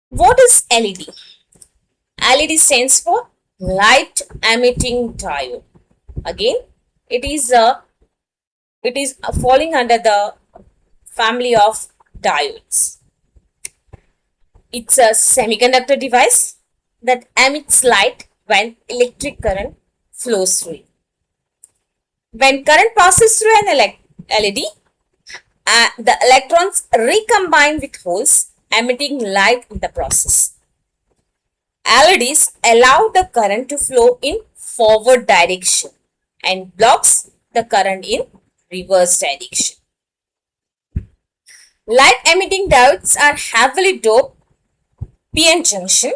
What is LED? LED stands for light emitting diode. Again, it is falling under the family of diodes. It's a semiconductor device that emits light when electric current flows through it. When current passes through an LED, the electrons recombine with holes, emitting light in the process. LEDs allow the current to flow in forward direction and blocks the current in reverse direction. Light emitting diodes are heavily doped PN junction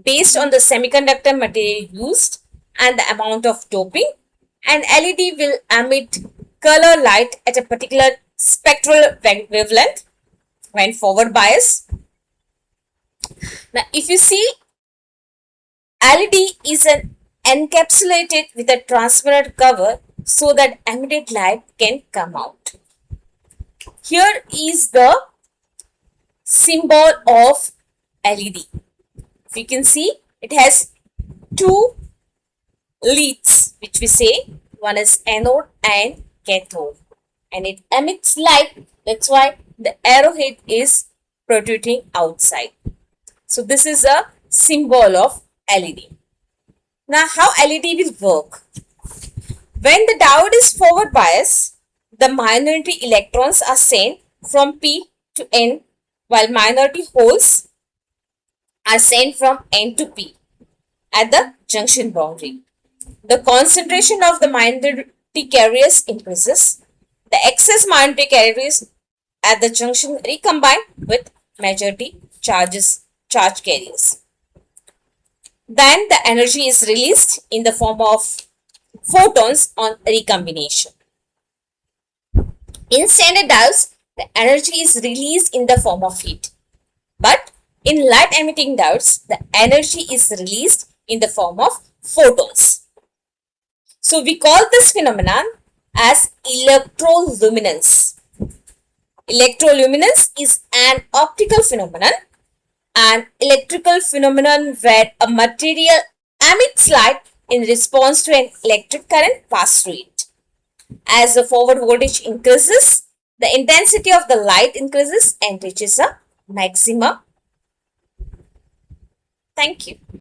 based on the semiconductor material used and the amount of doping, and LED will emit color light at a particular spectral wavelength when forward biased. Now, if you see, LED is encapsulated with a transparent cover so that emitted light can come out. Here is the symbol of LED. If you can see, it has two leads, which we say one is anode and cathode, and it emits light. That's why the arrowhead is protruding outside. So this is a symbol of LED. Now, how LED will work? When the diode is forward biased, the minority electrons are sent from P to N, while minority holes are sent from N to P at the junction boundary. The concentration of the minority carriers increases. The excess minority carriers at the junction recombine with majority charge carriers. Then the energy is released in the form of photons on recombination. In standard diodes, the energy is released in the form of heat. But in light emitting diodes, the energy is released in the form of photons. So we call this phenomenon as electroluminance. Electroluminance is an optical phenomenon, an electrical phenomenon where a material emits light in response to an electric current passed through it. As the forward voltage increases, the intensity of the light increases and reaches a maximum. Thank you.